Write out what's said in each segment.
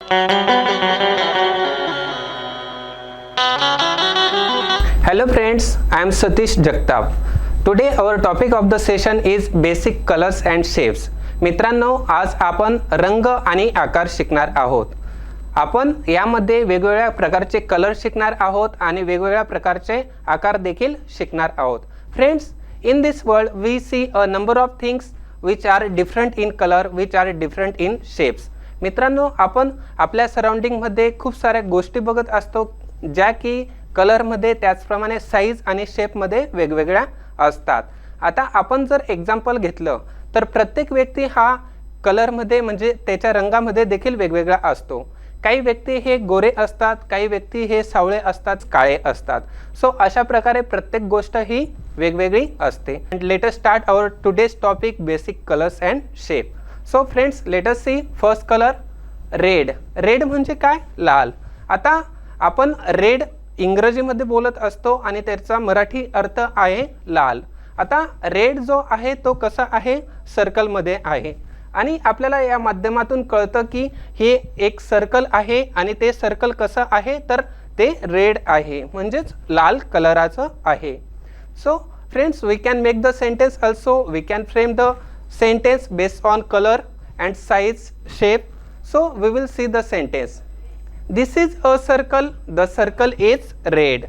Hello friends, I am Satish Jagtap. Today our topic of the session is basic colors and shapes. मित्रांनो, आज आपण रंग आणि आकार शिकणार आहोत. आपण यामध्ये वेगवेगळ्या प्रकारचे कलर शिकणार आहोत आणि वेगवेगळ्या प्रकारचे आकार देखील शिकणार आहोत. Friends, in this world we see a number of things which are different in color, which are different in shapes. मित्रांनो, आपण आपल्या सराउंडिंग मध्ये खूप साऱ्या गोष्टी बघत असतो ज्या की कलर मध्ये त्याचप्रमाणे साइज आणि शेप मध्ये वेगवेगळ्या असतात. आता आपण जर एग्जांपल घेतलं तर प्रत्येक व्यक्ती हा कलर मध्ये म्हणजे त्याच्या रंगामध्ये देखील वेगवेगळा असतो. काही व्यक्ती हे गोरे असतात, काही व्यक्ती हे सावळे असतात, काळे असतात. सो अशा प्रकारे प्रत्येक गोष्ट ही वेगवेगळी असते. Let us start our today's topic basic colours and shape. So friends, let us see first colour red. Red म्हणजे काय? लाल. आता आपण रेड इंग्रजीमध्ये बोलत असतो आणि त्याचा मराठी अर्थ आहे लाल. आता रेड जो आहे तो कसा आहे? सर्कलमध्ये आहे आणि आपल्याला या माध्यमातून कळतं की हे एक सर्कल आहे आणि ते सर्कल कसं आहे तर ते रेड आहे म्हणजेच लाल कलराचं आहे. So friends, we can make the sentence also. We can frame the sentence based on colour and size shape. So we will see the sentence. This is a circle. The circle is red.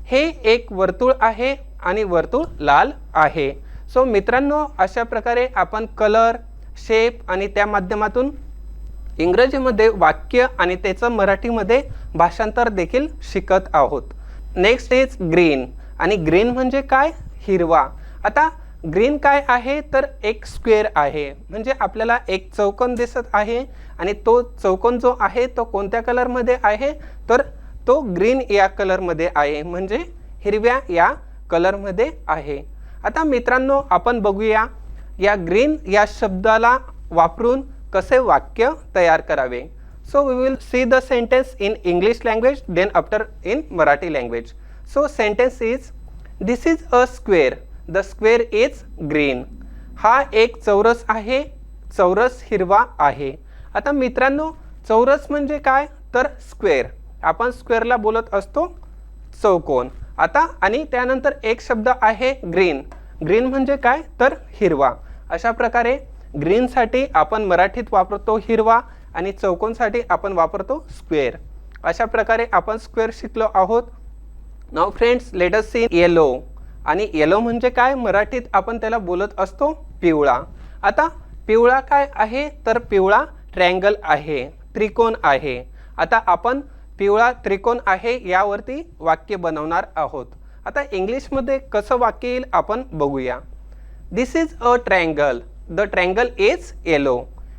हे एक वर्तुळ आहे आणि वर्तुळ लाल आहे. So मित्रांनो, अशा प्रकारे आपण कलर, शेप आणि त्या माध्यमातून इंग्रजीमध्ये वाक्य आणि त्याचं मराठीमध्ये भाषांतर देखील शिकत आहोत. Next is green. आणि ग्रीन म्हणजे काय? हिरवा. आता ग्रीन काय आहे तर एक स्क्वेअर आहे म्हणजे आपल्याला एक चौकोन दिसत आहे आणि तो चौकोन जो आहे तो कोणत्या कलरमध्ये आहे तर तो ग्रीन या कलरमध्ये आहे म्हणजे हिरव्या या कलरमध्ये आहे. आता मित्रांनो, आपण बघूया या ग्रीन या शब्दाला वापरून कसे वाक्य तयार करावे. So we will see the sentence in English language then after in Marathi language. So sentence is this is a square. The square is green. हा एक चौरस आहे. चौरस हिरवा आहे. आता मित्रांनो, चौरस म्हणजे काय तर स्क्वेअर. आपण स्क्वेअरला बोलत असतो चौकोन. आता आणि त्यानंतर एक शब्द आहे ग्रीन. ग्रीन म्हणजे काय तर हिरवा. अशा प्रकारे ग्रीनसाठी आपण मराठीत वापरतो हिरवा आणि चौकोनसाठी आपण वापरतो स्क्वेअर. अशा प्रकारे आपण स्क्वेअर शिकलो आहोत. Now friends, let us see yellow. आणि येलो म्हणजे काय? मराठीत आपण त्याला बोलत असतो पिवळा. आता पिवळा काय आहे तर पिवळा ट्रायंगल आहे, त्रिकोण आहे. आता आपण पिवळा त्रिकोण आहे यावरती वाक्य बनवणार आहोत. आता इंग्लिशमध्ये कसं वाक्य येईल आपण बघूया. This is a triangle. The triangle is yellow.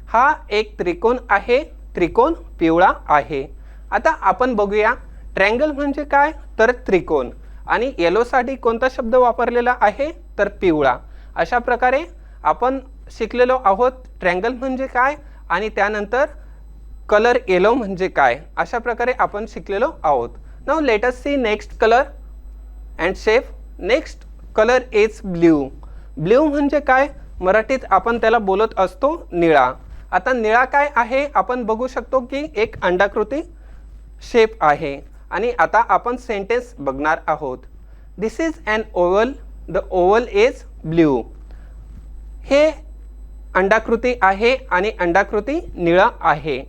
हा एक त्रिकोण आहे, त्रिकोण पिवळा आहे. आता आपण बघूया ट्रायंगल म्हणजे काय तर त्रिकोण आणि येलोसाठी कोणता शब्द वापरलेला आहे तर पिवळा. अशा प्रकारे आपण शिकलेलो आहोत ट्रायंगल म्हणजे काय आणि त्यानंतर कलर येलो म्हणजे काय. अशा प्रकारे आपण शिकलेलो आहोत. Now let us see next colour and shape. Next colour is blue. Blue म्हणजे काय? मराठीत आपण त्याला बोलत असतो निळा. आता निळा काय आहे आपण बघू शकतो की एक अंडाकृती शेप आहे आणि आता आपण सेंटेन्स बघणार आहोत. This is an oval. The oval is blue. हे अंडाकृती आहे आणि अंडाकृती निळा आहे.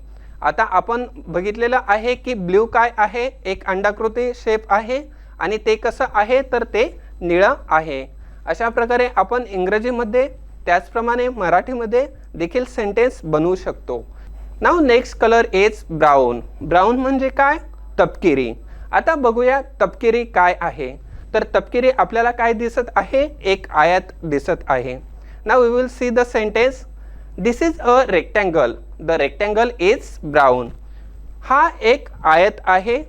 आता आपण बघितलेलं आहे की ब्ल्यू काय आहे? एक अंडाकृती शेप आहे आणि ते कसं आहे तर ते निळं आहे. अशा प्रकारे आपण इंग्रजीमध्ये त्याचप्रमाणे मराठीमध्ये देखील सेंटेन्स बनवू शकतो. Now next colour is brown. Brown म्हणजे काय? तपकिरी. आता बघूया तपकिरी काय आहे तर तपकिरी आपल्याला काय दिसत आहे? एक आयत दिसत आहे. Now we will see the sentence. This is a rectangle. The rectangle is brown. हा एक आयत आहे.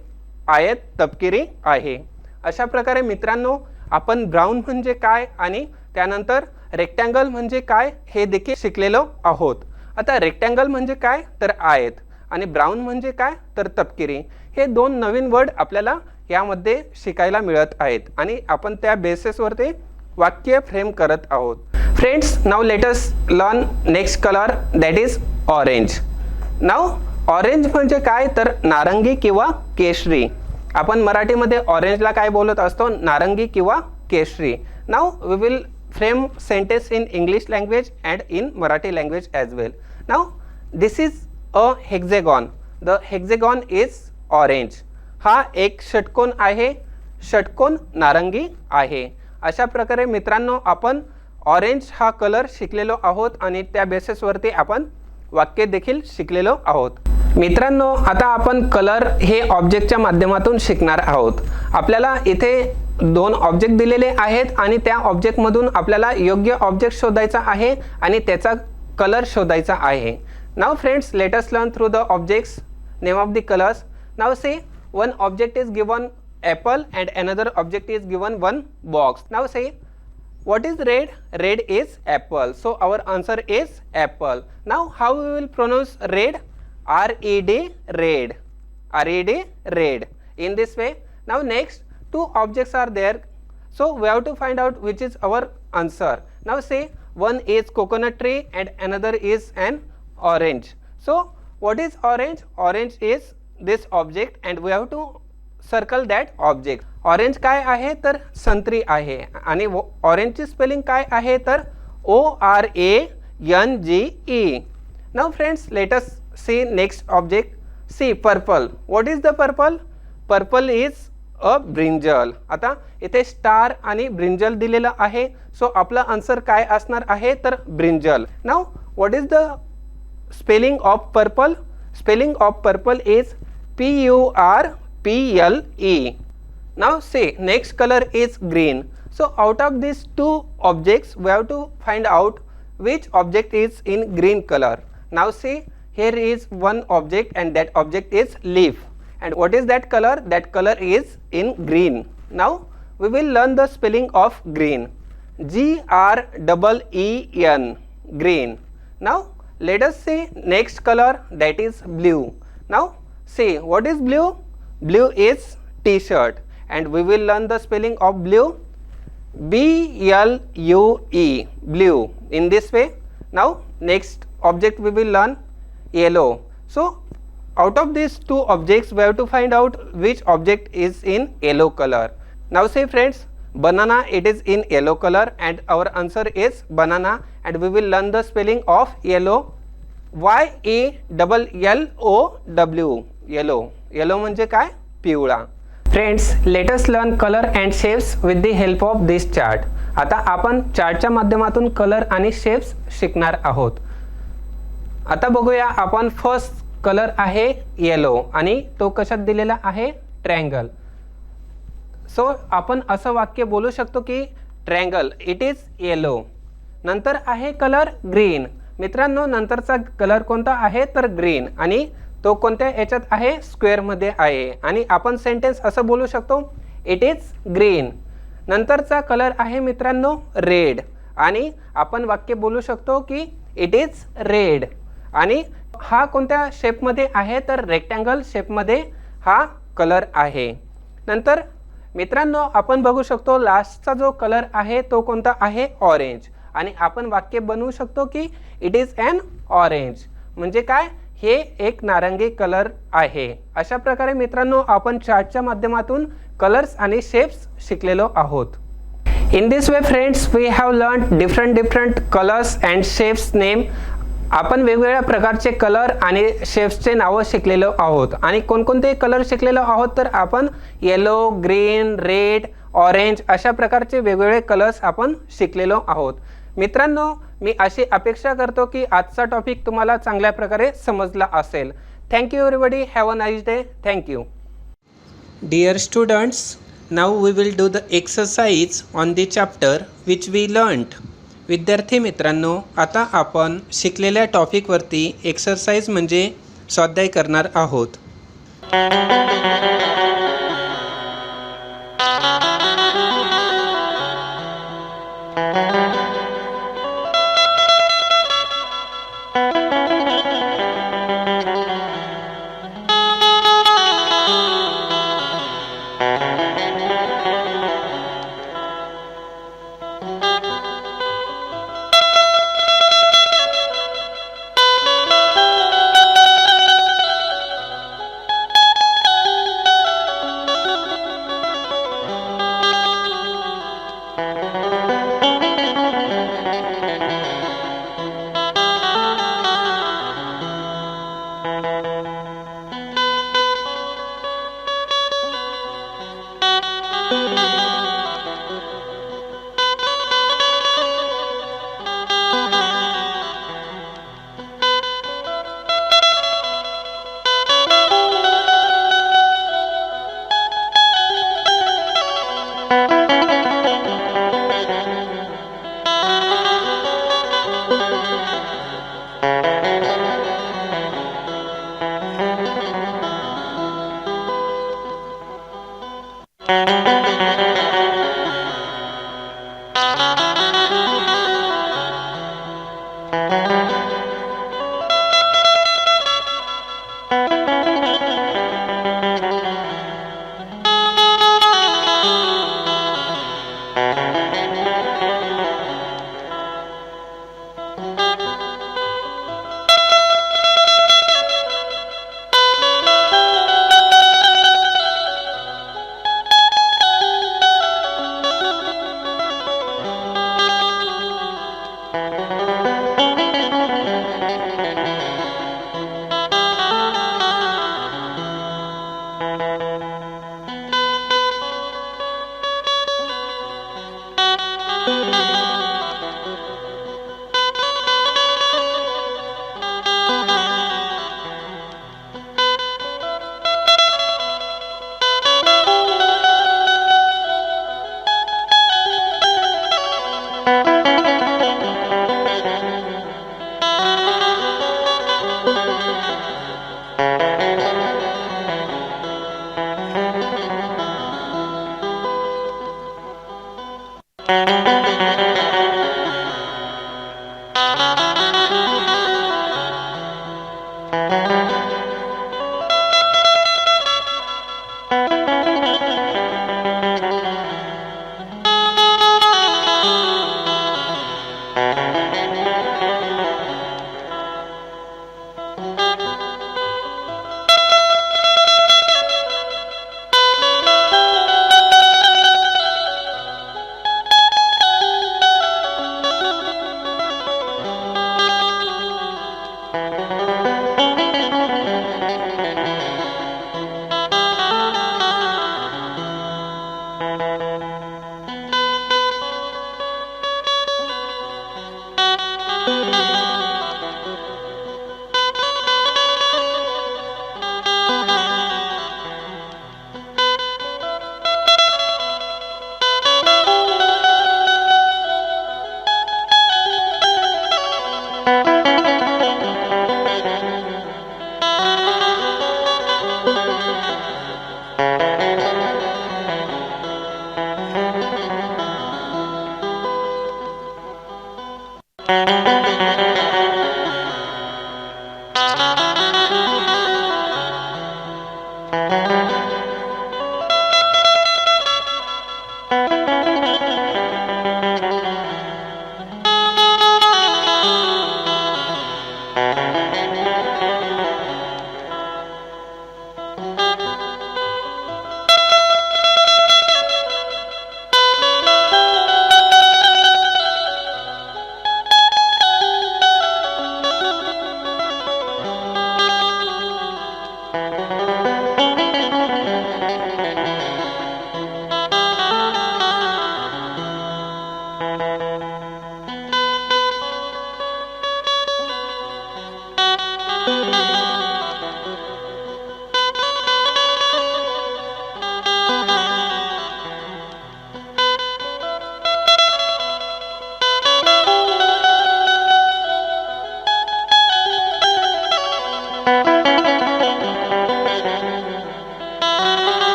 आयत तपकिरी आहे. अशा प्रकारे मित्रांनो, आपण ब्राऊन म्हणजे काय आणि त्यानंतर रेक्टँगल म्हणजे काय हे देखील शिकलेलो आहोत. आता रेक्टँगल म्हणजे काय तर आयत आणि ब्राऊन म्हणजे काय तर तपकिरी. हे दोन नवीन वर्ड आपल्याला यामध्ये शिकायला मिळत आहेत आणि आपण त्या बेसिसवरती वाक्य फ्रेम करत आहोत. Friends, now let us learn next colour, that is orange. Now orange म्हणजे काय तर नारंगी किंवा केशरी. आपण मराठीमध्ये ऑरेंजला काय बोलत असतो, नारंगी किंवा केशरी. Now we will frame sentence in English language and in Marathi language as well. Now this is a hexagon. The hexagon is orange. हा एक षटकोन आहे, षटकोन नारंगी आहे. अशा प्रकारे मित्रांनो आपण ऑरेंज हा कलर शिकलेलो आहोत आणि त्या बेसिसवरती आपण वाक्य देखील शिकलेलो आहोत. मित्रांनो आता आपण कलर हे ऑब्जेक्टच्या माध्यमातून शिकणार आहोत. आपल्याला इथे 2 ऑब्जेक्ट दिलेले आहेत आणि त्या ऑब्जेक्टमधून आपल्याला योग्य ऑब्जेक्ट शोधायचा आहे आणि त्याचा कलर शोधायचा आहे. Now friends, let us learn through the objects, name of the colours. Now see, one object is given apple and another object is given one box. Now say, what is red? Red is apple. So our answer is apple. Now how we will pronounce red? R-E-D, red. R-E-D, red. In this way. Now next, 2 objects are there. So we have to find out which is our answer. Now say, one is coconut tree and another is an orange. So what is orange? Orange is this object and we have to circle that object. Orange काय आहे तर संत्री आहे आणि ऑरेंजची spelling काय आहे तर ORANGE. Now friends, let us see next object. See purple. What is the purple? Purple is a brinjal. आता इथे स्टार आणि ब्रिंजल दिलेलं आहे. सो आपला आन्सर काय असणार आहे तर brinjal. Now what is the spelling of purple? Spelling of purple is PURPLE. Now say next color is green. So out of these 2 objects we have to find out which object is in green color. Now see, here is one object and that object is leaf. And what is that color? That color is in green. Now we will learn the spelling of green. GREEN, green. Now let us see next color, that is blue. Now see, what is blue? Blue is t-shirt and we will learn the spelling of blue. BLUE, blue. In this way. Now next object we will learn yellow. So out of these 2 objects we have to find out which object is in yellow color. Now see friends, banana, it is in yellow color and our answer is banana and we will learn the spelling of yellow. YELLOW, yellow. Yellow म्हणजे काय? पिवळा. Friends, let us learn colour and shapes with the help of this chart. आता आपण चार्टच्या माध्यमातून colour आणि shapes शिकणार आहोत. आता बघूया आपण फर्स्ट कलर आहे येलो आणि तो कशात दिलेला आहे? ट्रायंगल. सो आपण असं वाक्य बोलू शकतो की ट्रायंगल इट इज येलो. नंतर आहे कलर ग्रीन. मित्रांनो नंतरचा कलर कोणता आहे तर ग्रीन आणि तो कोणत्या याच्यात आहे? स्क्वेअरमध्ये आहे. आणि आपण सेंटेन्स असं बोलू शकतो इट इज ग्रीन. नंतरचा कलर आहे मित्रांनो रेड आणि आपण वाक्य बोलू शकतो की इट इज रेड. आणि हा कोणत्या शेपमध्ये आहे तर रेक्टँगल शेपमध्ये हा कलर आहे. नंतर मित्रांनो आपण बघू शकतो लास्टचा जो कलर आहे तो कोणता आहे? ऑरेंज. आणि आपण वाक्य बनवू शकतो की इट इज ॲन ऑरेंज म्हणजे काय? हे एक नारंगी कलर आहे. अशा प्रकारे मित्रांनो आपण चार्टच्या माध्यमातून कलर्स आणि शेप्स शिकलेलो आहोत. In this way friends we have learn different colours and shapes name. आपण वेगवेगळ्या प्रकारचे कलर आणि शेप्सचे नावं शिकलेलो आहोत. आणि कोणकोणते कलर शिकलेलो आहोत तर आपण येलो, ग्रीन, रेड, ऑरेंज अशा प्रकारचे वेगवेगळे कलर्स आपण शिकलेलो आहोत. मित्रांनो मी अशी अपेक्षा करतो की आजचा टॉपिक तुम्हाला चांगल्या प्रकारे समजला असेल. Thank you everybody. Have a nice day. Thank you. Dear students, now we will do the exercise on the chapter which we learned. विद्यार्थी मित्रांनो आता आपण शिकलेल्या टॉपिकवरती एक्सरसाइज म्हणजे स्वाध्याय करणार आहोत.